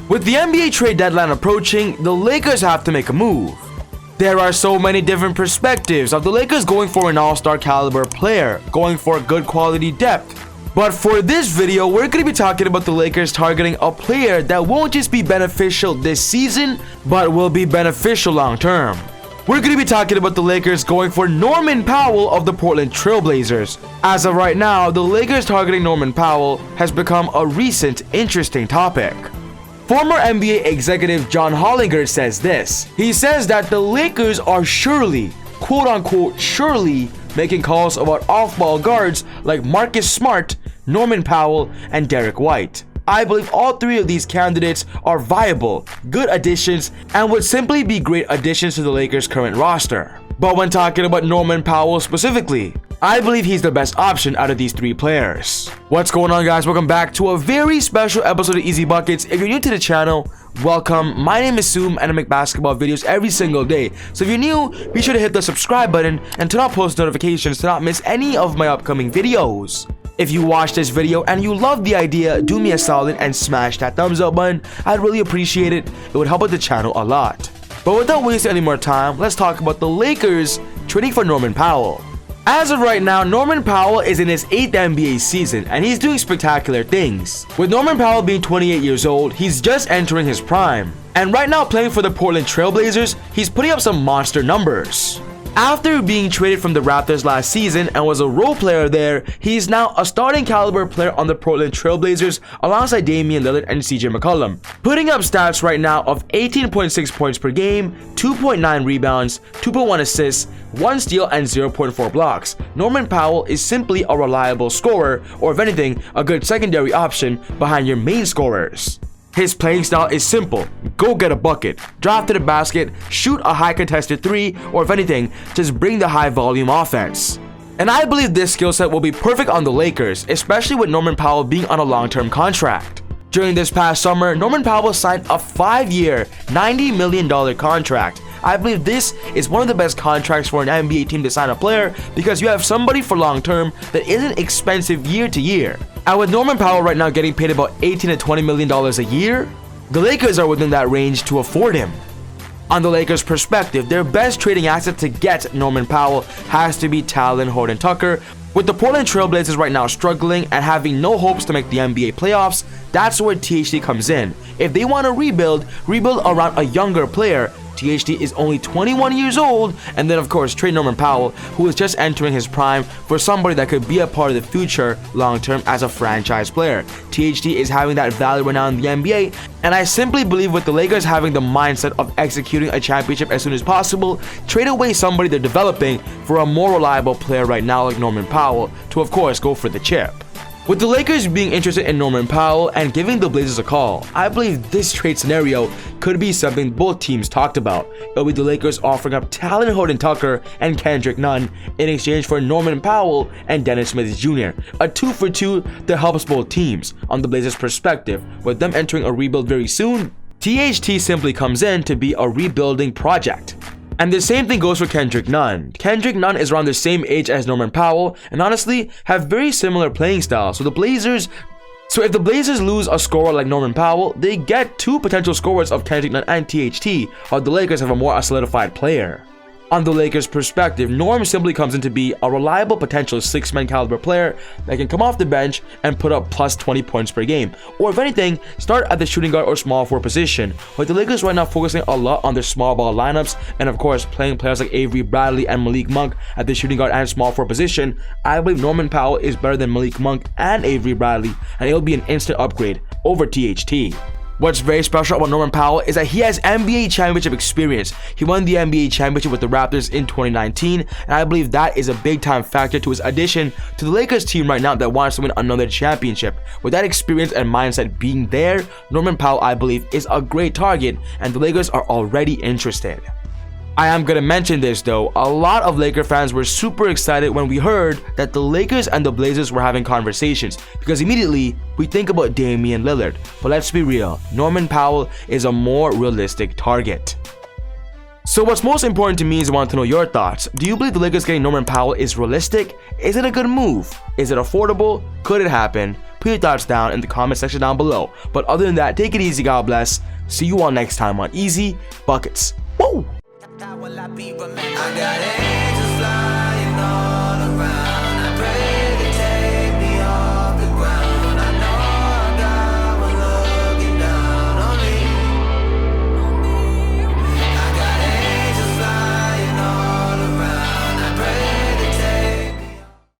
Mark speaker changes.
Speaker 1: With the NBA trade deadline approaching, the Lakers have to make a move. There are so many different perspectives of the Lakers going for an all-star caliber player, going for good quality depth. But for this video, we're going to be talking about the Lakers targeting a player that won't just be beneficial this season, but will be beneficial long term. We're going to be talking about the Lakers going for Norman Powell of the Portland Trail Blazers. As of right now, the Lakers targeting Norman Powell has become a recent interesting topic. Former NBA executive John Hollinger says this. He says that the Lakers are surely, quote-unquote surely, making calls about off-ball guards like Marcus Smart, Norman Powell, and Derek White. I believe all three of these candidates are viable, good additions, and would simply be great additions to the Lakers' current roster. But when talking about Norman Powell specifically, I believe he's the best option out of these three players. What's going on, guys? Welcome back to a very special episode of Easy Buckets. If you're new to the channel, welcome. My name is Soom and I make basketball videos every single day. So if you're new, be sure to hit the subscribe button and turn on post notifications to not miss any of my upcoming videos. If you watched this video and you love the idea, do me a solid and smash that thumbs up button. I'd really appreciate it. It would help out the channel a lot. But without wasting any more time, let's talk about the Lakers trading for Norman Powell. As of right now, Norman Powell is in his 8th NBA season and he's doing spectacular things. With Norman Powell being 28 years old, he's just entering his prime. And right now playing for the Portland Trail Blazers, he's putting up some monster numbers. After being traded from the Raptors last season and was a role player there, he's now a starting caliber player on the Portland Trail Blazers alongside Damian Lillard and CJ McCollum, putting up stats right now of 18.6 points per game, 2.9 rebounds, 2.1 assists, 1 steal, and 0.4 blocks. Norman Powell is simply a reliable scorer, or if anything, a good secondary option behind your main scorers. His playing style is simple: go get a bucket, drive to the basket, shoot a high contested three, or if anything, just bring the high volume offense. And I believe this skill set will be perfect on the Lakers, especially with Norman Powell being on a long-term contract. During this past summer, Norman Powell signed a 5-year, $90 million contract. I believe this is one of the best contracts for an NBA team to sign a player because you have somebody for long term that isn't expensive year to year. And with Norman Powell right now getting paid about $18 to $20 million a year, the Lakers are within that range to afford him. On the Lakers' perspective, their best trading asset to get Norman Powell has to be TALEN-HORTON Tucker. With the Portland Trail Blazers right now struggling and having no hopes to make the NBA playoffs, that's where THT comes in. If they want to rebuild around a younger player. THT is only 21 years old, and then of course trade Norman Powell, who is just entering his prime, for somebody that could be a part of the future long term as a franchise player. THT is having that value right now in the NBA, and I simply believe with the Lakers having the mindset of executing a championship as soon as possible, trade away somebody they're developing for a more reliable player right now like Norman Powell to of course go for the chip. With the Lakers being interested in Norman Powell and giving the Blazers a call, I believe this trade scenario could be something both teams talked about. It'll be the Lakers offering up TALEN-HORTON Tucker and Kendrick Nunn in exchange for Norman Powell and Dennis Smith Jr. A 2-for-2 that helps both teams. On the Blazers' perspective, with them entering a rebuild very soon, THT simply comes in to be a rebuilding project. And the same thing goes for Kendrick Nunn. Kendrick Nunn is around the same age as Norman Powell and honestly have very similar playing styles. So if the Blazers lose a scorer like Norman Powell, they get two potential scorers of Kendrick Nunn and THT, while the Lakers have a more solidified player. On the Lakers' perspective, Norm simply comes in to be a reliable potential 6-man caliber player that can come off the bench and put up plus 20 points per game, or if anything, start at the shooting guard or small forward position, with the Lakers right now focusing a lot on their small ball lineups and of course playing players like Avery Bradley and Malik Monk at the shooting guard and small forward position. I believe Norman Powell is better than Malik Monk and Avery Bradley, and it'll be an instant upgrade over THT. What's very special about Norman Powell is that he has NBA championship experience. He won the NBA championship with the Raptors in 2019, and I believe that is a big time factor to his addition to the Lakers team right now that wants to win another championship. With that experience and mindset being there, Norman Powell, I believe, is a great target, and the Lakers are already interested. I am going to mention this though, a lot of Laker fans were super excited when we heard that the Lakers and the Blazers were having conversations, because immediately we think about Damian Lillard. But let's be real, Norman Powell is a more realistic target. So what's most important to me is I want to know your thoughts. Do you believe the Lakers getting Norman Powell is realistic? Is it a good move? Is it affordable? Could it happen? Put your thoughts down in the comment section down below. But other than that, take it easy, God bless. See you all next time on Easy Buckets. Woo!